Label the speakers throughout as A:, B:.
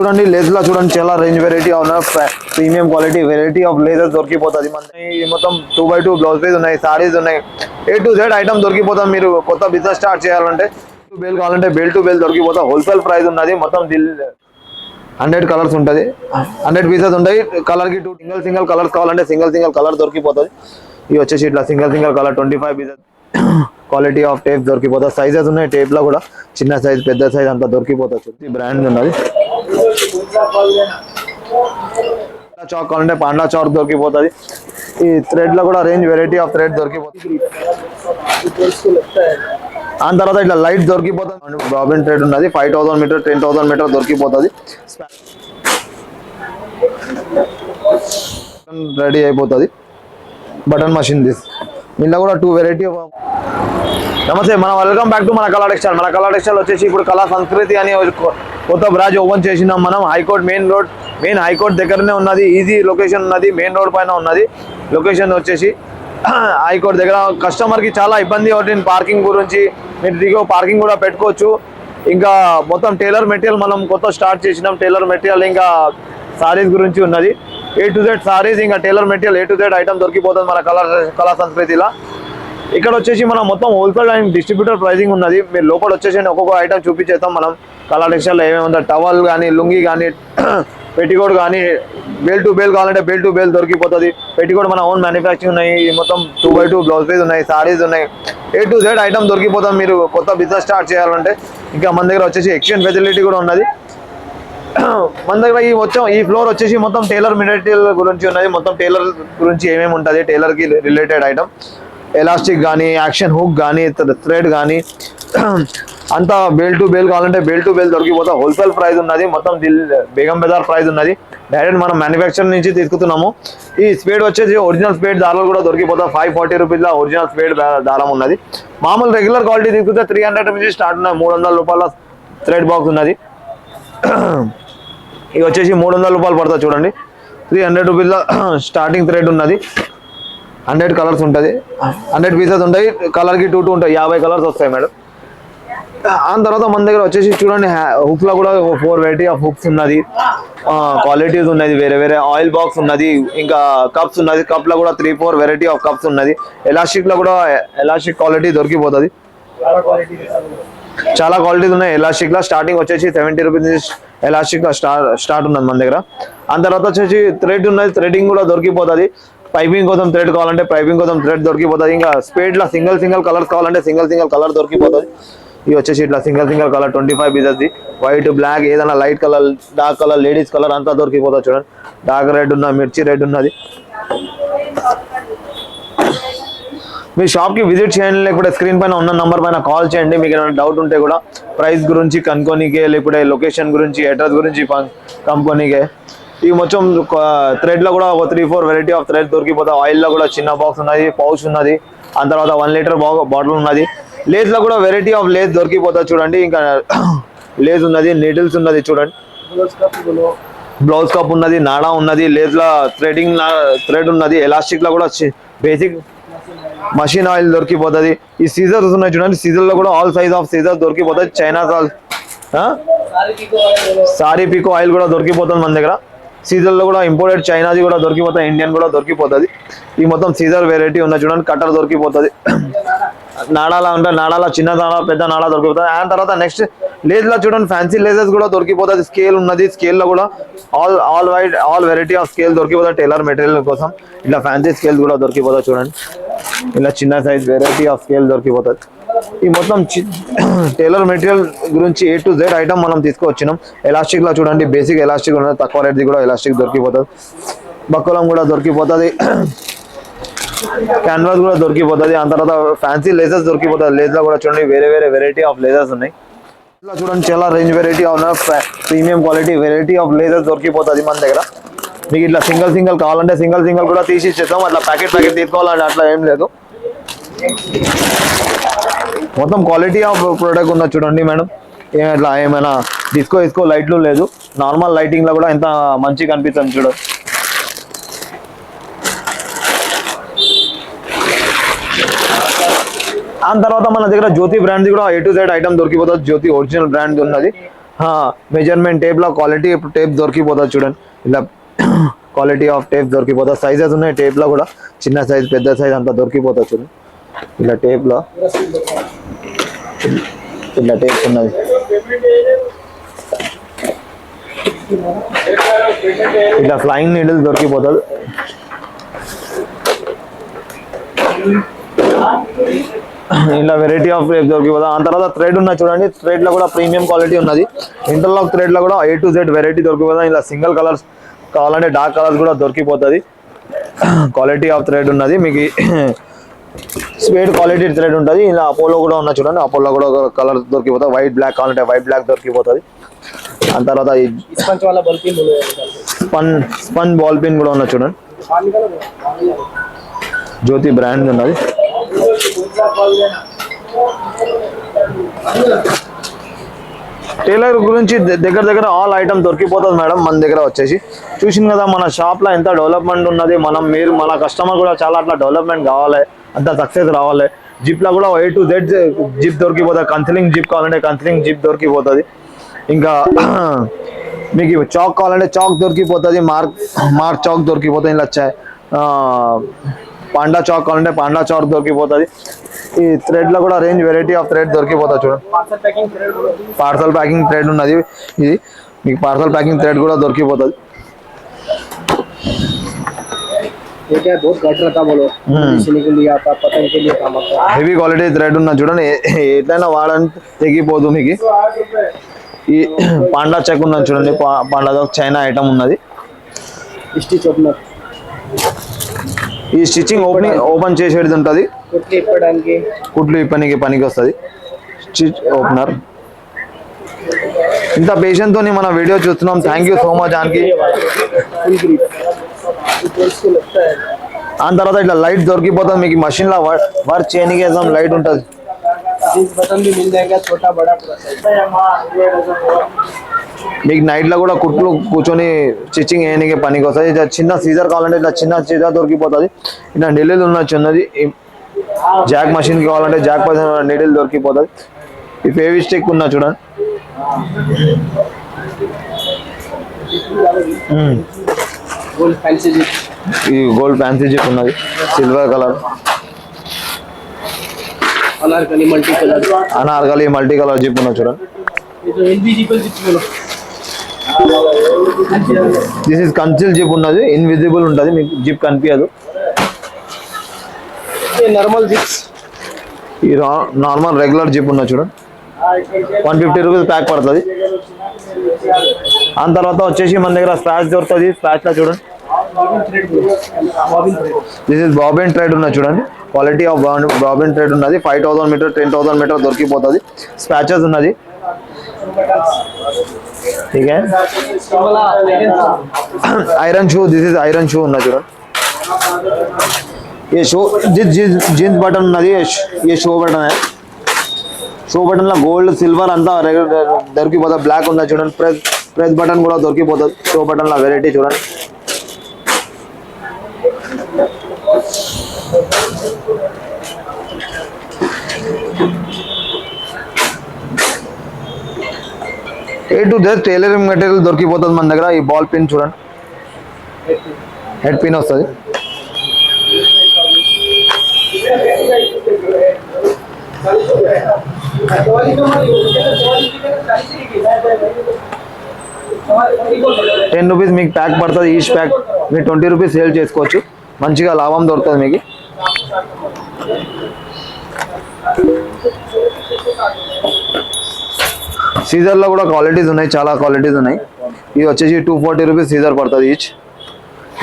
A: చూడండి లేజర్ లో చూడండి చాలా రేంజ్ వెరైటీ ఉన్న premium quality variety of lasers దొరికిపోతుంది. మన మొత్తం 2x2 బ్లౌజ్ పీస్ ఉన్నాయి, సారీస్ ఉన్నాయి, A to Z ఐటమ్ దొరికిపోతాం. మీరు కొత్త బిజినెస్ స్టార్ట్ చేయాలంటే బేల్ కావాలంటే బేల్ టు బేల్ దొరికిపోతా. హోల్సేల్ ప్రైస్ ఉన్నది. మొత్తం 100 కలర్స్ ఉంటుంది, 100 పీసెస్ ఉంటాయి. కలర్ కి సింగిల్ కలర్స్ కావాలంటే సింగిల్ కలర్ దొరికిపోతుంది. ఇవి వచ్చేసి ఇట్లా single colour 25 pieces quality of tape దొరికిపోతుంది. సైజెస్ ఉన్నాయి టేప్ లో కూడా, చిన్న సైజ్ పెద్ద సైజ్ అంతా దొరికిపోతుంది. బ్రాండ్ ఉన్నది. చాక్ కావాలంటే పాండా చాక్ దొరికిపోతుంది. ఈ థ్రెడ్ లో కూడా రేంజ్ వెరైటీ ఆఫ్ థ్రెడ్ దొరికిపోతుంది. దాని తర్వాత ఇట్లా లైట్ దొరికిపోతుంది. బాబిన్ థ్రెడ్ ఉన్నది. 5000 మీటర్ 10,000 మీటర్ దొరికిపోతుంది. రెడీ అయిపోతుంది. బటన్ మషిన్ దిస్ ఇంట్లో కూడా 2 వెరైటీ. నమస్తే, మన వెల్కమ్ బ్యాక్ టు మన కళా టెక్స్టైల్. మన కళా టెక్స్టైల్ వచ్చేసి ఇప్పుడు కళా సంస్కృతి అని కొత్త బ్రాంచ్ ఓపెన్ చేసినాం మనం. హైకోర్ట్ మెయిన్ హైకోర్ట్ దగ్గరనే ఉన్నది. ఈజీ లొకేషన్ ఉన్నది. మెయిన్ రోడ్ పైన ఉన్నది. లొకేషన్ వచ్చేసి హైకోర్ట్ దగ్గర. కస్టమర్ కి చాలా ఇబ్బంది అవుతుంది పార్కింగ్ గురించి. మీరు దిగో పార్కింగ్ కూడా పెట్టుకోవచ్చు. ఇంకా మొత్తం టైలర్ మెటీరియల్ మనం కొత్త స్టార్ట్ చేసినాం. టైలర్ మెటీరియల్ ఇంకా సారీస్ గురించి ఉన్నది. A to Z సారీస్ ఇంకా tailor material A to Z item దొరికిపోతుంది మన కళా సంస్కృతిలో. ఇక్కడ వచ్చేసి మనం మొత్తం హోల్సేల్ అండ్ డిస్ట్రిబ్యూటర్ ప్రైసింగ్ ఉన్నది. మీరు లోపల వచ్చేసి ఒక్కొక్క ఐటమ్ చూపించేస్తాం మనం. కళా టెక్స్టైల్ ఏమేమి ఉందో టవల్ కానీ, లుంగి కానీ, పెట్టికోట్ కానీ, బేల్ టు బేల్ కావాలంటే బేల్ టు బేల్ దొరికిపోతుంది. పెట్టికోట్ మన ఓన్ మ్యానుఫ్యాక్చరింగ్ ఉన్నాయి. మొత్తం 2x2 బ్లౌజ్ పీస్ ఉన్నాయి, సారీస్ ఉన్నాయి. A to Z ఐటమ్ దొరికిపోతాం. మీరు కొత్త బిజినెస్ స్టార్ట్ చేయాలంటే ఇంకా మన దగ్గర వచ్చేసి ఎక్స్చేంజ్ ఫెసిలిటీ కూడా ఉన్నది. మన దగ్గర ఈ ఫ్లోర్ వచ్చేసి మొత్తం టైలర్ మెటీరియల్ గురించి ఉన్నది. మొత్తం టైలర్ గురించి ఏమేమి ఉంటుంది, టైలర్ కి రిలేటెడ్ ఐటమ్, ఎలాస్టిక్ కానీ, యాక్షన్ హుక్ కానీ, థ్రెడ్ కానీ అంతా బేల్ టు బేల్ కావాలంటే బేల్ టు బేల్ దొరికిపోతా. హోల్సేల్ ప్రైస్ ఉన్నది. మొత్తం బేగం బజార్ ప్రైస్ ఉన్నది. డైరెక్ట్ మనం మ్యానుఫ్యాక్చర్ నుంచి తీసుకుతున్నాము. ఈ స్పేడ్ వచ్చేసి ఒరిజినల్ స్పేడ్ దారాలు కూడా దొరికిపోతా. 540 రూపీస్లో ఒరిజినల్ స్పేడ్ దారం ఉన్నది. మామూలు రెగ్యులర్ క్వాలిటీ తీసుకుంటే 300 నుంచి స్టార్ట్ ఉన్నాయి. 300 రూపాయల థ్రెడ్ బాక్స్ ఉన్నది. ఇవి వచ్చేసి 300 రూపాయలు పడుతుంది. చూడండి 300 రూపీస్లో స్టార్టింగ్ థ్రెడ్ ఉన్నది. 100 కలర్స్ ఉంటుంది, 100 పీసెస్ ఉంటాయి. కలర్కి 2 ఉంటాయి. 50 కలర్స్ వస్తాయి మేడం. దాని తర్వాత మన దగ్గర వచ్చేసి చూడండి హుక్స్ లో కూడా 4 వెరైటీ ఆఫ్ హుక్స్ ఉన్నది. క్వాలిటీస్ ఉన్నది. వేరే ఆయిల్ బాక్స్ ఉన్నది. ఇంకా కప్స్ ఉన్నది. కప్ లో కూడా 3-4 వెరైటీ ఆఫ్ కప్స్ ఉన్నది. ఎలాస్టిక్ లో కూడా ఎలాస్టిక్ క్వాలిటీ దొరికిపోతుంది. చాలా క్వాలిటీస్ ఉన్నాయి. ఎలాస్టిక్ లో స్టార్టింగ్ వచ్చేసి 70 రూపీస్ నుంచి ఎలాస్టిక్ లో స్టార్ట్ ఉన్నది మన దగ్గర. దాని తర్వాత వచ్చేసి థ్రెడ్ ఉన్నది. థ్రెడింగ్ కూడా దొరికిపోతుంది. పైపింగ్ కోసం థ్రెడ్ కావాలంటే పైపింగ్ కోసం థ్రెడ్ దొరికిపోతుంది. ఇంకా స్పేడ్ లో సింగిల్ కలర్స్ కావాలంటే సింగిల్ కలర్ దొరికిపోతుంది. ఇవి వచ్చేసి ఇట్లా single colour 25 pieces, white, black, ఏదైనా light colour, dark colour, ladies colour అంతా దొరికిపోతుంది. చూడండి డార్క్ రెడ్ ఉన్న, మిర్చి రెడ్ ఉన్నది. మీ షాప్ కి విజిట్ చేయండి, లేకపోతే స్క్రీన్ పైన ఉన్న నంబర్ పైన కాల్ చేయండి. మీకు ఏమైనా డౌట్ ఉంటే కూడా ప్రైస్ గురించి కనుక్కోనికే, లేకపోతే లొకేషన్ గురించి, అడ్రస్ గురించి కనుక్కోనికే. ఈ మొత్తం థ్రెడ్ లో కూడా 3-4 వెరైటీ ఆఫ్ థ్రెడ్ దొరికిపోతాయి. ఆయిల్ లో కూడా చిన్న బాక్స్ ఉన్నది, పౌచ్ ఉన్నది. ఆ తర్వాత 1 లీటర్ బాటిల్ ఉన్నది. లేస్ లో కూడా వెరైటీ ఆఫ్ లేస్ దొరికిపోతుంది. చూడండి ఇంకా లేస్ ఉన్నది, నీడిల్స్ ఉన్నది. చూడండి బ్లౌజ్ కప్ ఉన్నది, నాడా ఉన్నది. లేస్ లో థ్రెడ్ ఉన్నది. ఎలాస్టిక్ లో కూడా బేసిక్ మషిన్ ఆయిల్ దొరికిపోతుంది. ఈ సీజర్స్ ఉన్నాయి చూడండి. సీజర్ లో కూడా ఆల్ సైజ్ ఆఫ్ సీజర్ దొరికిపోతుంది. చైనా సారీ పికో ఆయిల్ కూడా దొరికిపోతుంది మన దగ్గర. సీజర్ లో కూడా ఇంపోర్టెడ్ చైనాది కూడా దొరికిపోతుంది, ఇండియన్ కూడా దొరికిపోతుంది. ఈ మొత్తం సీజర్ వెరైటీ ఉన్నాయి చూడండి. కట్టర్ దొరికిపోతుంది. నాడాలా ఉంటే నాడాలా, చిన్న నాడా, పెద్ద నాడా దొరికిపోతుంది. ఆ తర్వాత నెక్స్ట్ లేజ్ లో చూడండి ఫ్యాన్సీ లేజెస్ కూడా దొరికిపోతుంది. స్కేల్ ఉన్నది. స్కేల్ లో కూడా ఆల్ వెరైటీ ఆఫ్ స్కేల్ దొరికిపోతుంది. టైలర్ మెటీరియల్ కోసం ఇట్లా ఫ్యాన్సీ స్కేల్ కూడా దొరికిపోతుంది. చూడండి ఇలా చిన్న సైజ్ వెరైటీ ఆఫ్ స్కేల్ దొరికిపోతుంది. ఈ మొత్తం టైలర్ మెటీరియల్ గురించి A to Z ఐటమ్ మనం తీసుకువచ్చినాం. ఎలాస్టిక్ లో చూడండి బేసిక్ ఎలాస్టిక్ ఉన్నది. తక్కువ రేట్ది కూడా ఎలాస్టిక్ దొరికిపోతుంది. బక్కులం కూడా దొరికిపోతుంది. క్యాన్వాస్ కూడా దొరికిపోతుంది. ఆ తర్వాత ఫ్యాన్సీ లేజర్స్ దొరికిపోతుంది. లేజ్ లో కూడా చూడండి వేరే వెరైటీ ఆఫ్ లేజర్స్ ఉన్నాయి. ఇలా చూడండి చాలా రేంజ్ వెరైటీ ఉన్న premium quality variety of lasers దొరికిపోతుంది మన దగ్గర. మీకు ఇట్లా సింగిల్ కావాలంటే సింగిల్ కూడా తీసి ఇచ్చేస్తాం. అట్లా ప్యాకెట్ తీసుకోవాలంటే అట్లా ఏం లేదు. మొత్తం క్వాలిటీ ఆఫ్ ప్రోడక్ట్ ఉన్నది చూడండి మేడం. ఇట్లా ఏమైనా డిస్కో లైట్లు లేదు. నార్మల్ లైటింగ్ లో కూడా ఎంత మంచిగా కనిపిస్తుంది చూడండి. ఆ తర్వాత మన దగ్గర జ్యోతి బ్రాండ్ కూడా A to Z ఐటమ్ దొరికిపోతుంది. జ్యోతి ఒరిజినల్ బ్రాండ్ ఉన్నది. మెజర్మెంట్ టేప్ లో క్వాలిటీ టేప్ దొరికిపోతుంది చూడండి ఇలా క్వాలిటీ ఆఫ్ టేప్ దొరికిపోతుంది సైజెస్ ఉన్నాయి టేప్ లో కూడా చిన్న సైజ్ పెద్ద సైజ్ అంతా దొరికిపోతుంది చూడండి ఇలా టేప్ లో ఇలా టేప్ ఉన్నది ఇట్లా ఫ్లైయింగ్ నీడిల్ దొరికిపోతుంది ఇలా వెరైటీ ఆఫ్ టేప్ దొరికిపోతుంది ఆ తర్వాత థ్రెడ్ ఉన్నది చూడండి థ్రెడ్ లో కూడా ప్రీమియం క్వాలిటీ ఉన్నది ఇంటర్లాక్ థ్రెడ్ లో కూడా A to Z వెరైటీ దొరికిపోతుంది ఇలా సింగిల్ కలర్స్ కావాలంటే డార్క్ కలర్స్ కూడా దొరికిపోతుంది క్వాలిటీ ఆఫ్ థ్రెడ్ ఉన్నది మీకు స్పేడ్ క్వాలిటీ థ్రెడ్ ఉంటుంది ఇలా అపోలో కూడా ఉన్న చూడండి అపోలో కూడా కలర్ దొరికిపోతుంది వైట్ బ్లాక్ కావాలంటే వైట్ బ్లాక్ దొరికిపోతుంది ఆ తర్వాత స్పన్ బాల్ పిన్ కూడా ఉన్న చూడండి జ్యోతి బ్రాండ్ ఉన్నది టైలర్ గురించి దగ్గర ఆల్ ఐటమ్ దొరికిపోతుంది మేడం మన దగ్గర వచ్చేసి చూసింది కదా మన షాప్ లో ఎంత డెవలప్మెంట్ ఉన్నది మీరు మన కస్టమర్ కూడా చాలా అట్లా డెవలప్మెంట్ కావాలి అంత సక్సెస్ రావాలి జిప్ లో కూడా A to Z జిప్ దొరికిపోతుంది కన్సిలింగ్ జిప్ కావాలంటే కన్సిలింగ్ జిప్ దొరికిపోతుంది ఇంకా మీకు చాక్ కావాలంటే చాక్ దొరికిపోతుంది మార్క్ చాక్ దొరికిపోతుంది ఇలా పాండా చాక్ కావాలంటే పాండా చాక్ దొరికిపోతుంది ఈ థ్రెడ్ లో కూడా రేంజ్ వెరైటీ ఆఫ్ థ్రెడ్ దొరికిపోతుంది చూడండి పార్సల్ ప్యాకింగ్ థ్రెడ్ ఉన్నది ఇది మీకు పార్సల్ ప్యాకింగ్ థ్రెడ్ కూడా దొరికిపోతుంది హెవీ క్వాలిటీ థ్రెడ్ ఉన్నది చూడండి ఎట్లయినా వాడంటే తెగిపోదు మీకు ఈ పాండా చెక్ ఉన్నది చూడండి పాండా చైనా ఐటమ్ ఉన్నది ఈ స్టిచ్చింగ్ ఓపెన్ చేసేది ఉంటుంది కుట్లు ఇప్పనికి పనికి వస్తుంది స్టిచ్ ఓపెనర్ ఇంత పేషెంట్ తోని మన వీడియో చూస్తున్నాం థ్యాంక్ యూ సో మచ్ దానికి ఆ తర్వాత ఇట్లా లైట్ దొరికిపోతుంది మీకు మషిన్ లో వర్క్ చేయడానికి లైట్ ఉంటుంది మీకు నైట్ లో కూడా కుట్లు కూర్చొని స్టిచ్చింగ్ వేయడానికి పనికి వస్తుంది ఇట్లా చిన్న సీజర్ కావాలంటే ఇట్లా చిన్న సీజర్ దొరికిపోతుంది ఇట్లా నీడిల్ ఉన్నది జాక్ మషిన్ కావాలంటే జాక్ నీడిల్ దొరికిపోతుంది ఈ ఫేవి స్టిక్ ఉన్నా చూడండి ఈ గోల్డ్ ఫ్యాన్సీ జిప్ ఉన్నది silver colour Anarkali multi colour zip ఉన్నది చూడండి దిస్ ఇస్ కన్సిల్ జిప్ ఉన్నది ఇన్విజిబుల్ ఉంటుంది మీకు జిప్ కనిపించదు ఈ నార్మల్ రెగ్యులర్ జిప్ ఉన్నది చూడండి 150 రూపీస్ ప్యాక్ పడుతుంది ఆ తర్వాత వచ్చేసి మన దగ్గర స్పాచ్ దొరుకుతుంది స్పాచ్ లో చూడండి దిస్ ఇస్ బాబిన్ థ్రెడ్ ఉన్నది చూడండి క్వాలిటీ ఆఫ్ బాబిన్ థ్రెడ్ ఉన్నది 5000 మీటర్ 10,000 మీటర్ దొరికిపోతుంది స్పాచెస్ ఉన్నది iron shoe this is iron shoe ఉన్నది చూడండి ये शो जीन्स बटन ఉన్నది ये शो बटन है షో బటన్ లో గోల్డ్ సిల్వర్ అంతా దొరికిపోతుంది బ్లాక్ ఉన్నది చూడండి ప్రెస్ బటన్ కూడా దొరికిపోతుంది షో బటన్ లో వెరైటీ చూడండి A to Z tailoring material దొరికిపోతుంది మన దగ్గర ఈ బాల్ పిన్ చూడండి హెడ్ పిన్ వస్తుంది ₹10 మీకు ప్యాక్ పడుతుంది ఈచ్ ప్యాక్ మీరు ₹20 సేల్ చేసుకోవచ్చు మంచిగా లాభం దొరుకుతుంది మీకు సీజర్ లో కూడా క్వాలిటీస్ ఉన్నాయి చాలా క్వాలిటీస్ ఉన్నాయి ఇది వచ్చేసి ₹240 సీజర్ పడుతుంది ఈచ్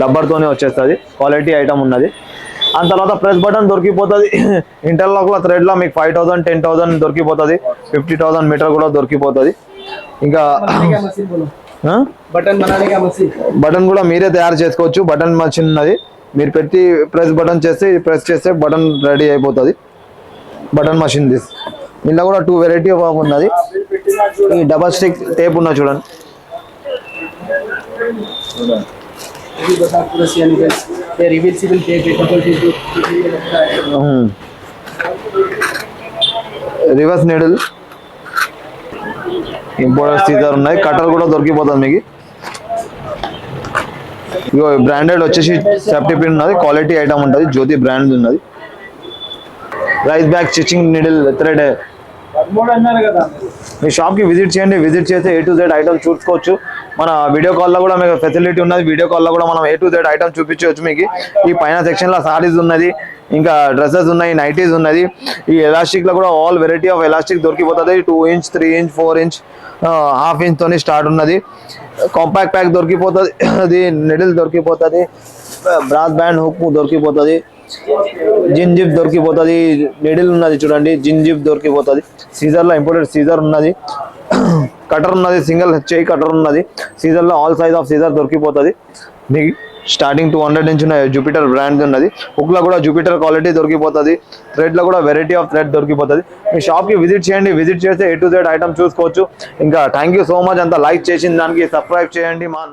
A: రబ్బర్ తోనే వచ్చేస్తుంది క్వాలిటీ ఐటమ్ ఉన్నది ఆ తర్వాత ప్రెస్ బటన్ దొరికిపోతుంది ఇంటర్లాక్ లో థ్రెడ్ లో మీకు 5,000 10,000 దొరికిపోతుంది 50,000 మీటర్ కూడా దొరికిపోతుంది ఇంకా బటన్ కూడా మీరే తయారు చేసుకోవచ్చు బటన్ మషిన్ ఉన్నది మీరు పెట్టి ప్రెస్ బటన్ చేస్తే ప్రెస్ చేస్తే బటన్ రెడీ అయిపోతుంది బటన్ మషిన్ దిస్ ఇందులో కూడా 2 వెరైటీ ఆఫ్ ఉన్నది ఈ డబల్ స్టిక్ టేప్ ఉన్నది చూడండి రివర్స్ నీడిల్ ఇంపోర్టెడ్ సీజర్ ఉన్నాయి, కటర్ కూడా దొరికిపోతుంది మీకు. ఇగో బ్రాండెడ్ వచ్చేసి సేఫ్టీ పిన్ ఉన్నది, క్వాలిటీ ఐటమ్ ఉంటుంది, జ్యోతి బ్రాండ్ ఉన్నది. Rice bag stitching needle thread. మీ షాప్కి విజిట్ చేయండి, విజిట్ చేస్తే A to Z ఐటమ్ చూసుకోవచ్చు. మన వీడియో కాల్లో కూడా మీకు ఫెసిలిటీ ఉన్నది, వీడియో కాల్లో కూడా మనం A to Z ఐటమ్ చూపించవచ్చు మీకు. ఈ పైన సెక్షన్లో సారీస్ ఉన్నది, ఇంకా డ్రెస్సెస్ ఉన్నాయి, నైటీస్ ఉన్నది. ఈ ఎలాస్టిక్లో కూడా ఆల్ వెరైటీ ఆఫ్ ఎలాస్టిక్ దొరికిపోతుంది. 2 inch 3 inch 4 inch ½ inch తోని స్టార్ట్ ఉన్నది. కాంపాక్ట్ ప్యాక్ దొరికిపోతుంది, అది నిడిల్ దొరికిపోతుంది, బ్రాస్ బ్యాండ్ హుక్ దొరికిపోతుంది, జిన్ జిప్ దొరికిపోతుంది, నిడిల్ ఉన్నది చూడండి, జిన్ జిప్ దొరికిపోతుంది. సీజర్లో ఇంపోర్టెడ్ సీజర్ ఉన్నది, కటర్ ఉన్నది, సింగిల్ చేయి కటర్ ఉన్నది. సీజర్లో ఆల్ సైజ్ ఆఫ్ సీజర్ దొరికిపోతుంది మీకు. స్టార్టింగ్ 200 నుంచి ఉన్నాయి, జూపిటర్ బ్రాండ్ ఉన్నది. హుక్లో కూడా జూపిటర్ క్వాలిటీ దొరికిపోతుంది, థ్రెడ్లో కూడా వెరైటీ ఆఫ్ థ్రెడ్ దొరికిపోతుంది. మీ షాప్కి విజిట్ చేయండి, విజిట్ చేస్తే A to Z ఐటమ్ చూసుకోవచ్చు. ఇంకా థ్యాంక్ యూ సో మచ్. అంతా లైక్ చేసిన దానికి సబ్స్క్రైబ్ చేయండి. మా